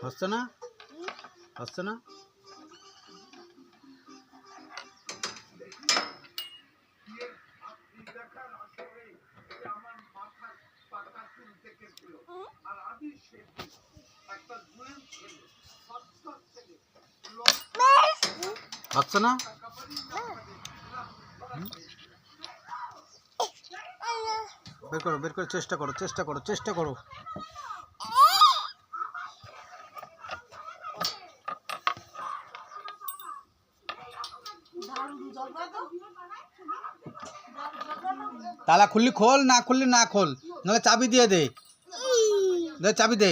হচ্ছে না, হচ্ছে না। হচ্ছে না। বের করো, বের করে চেষ্টা করো, চেষ্টা করো, চেষ্টা করো। তালা খুললি খোল, না খুললি না খোল, নাহলে চাবি দিয়ে দে, চাবি দে।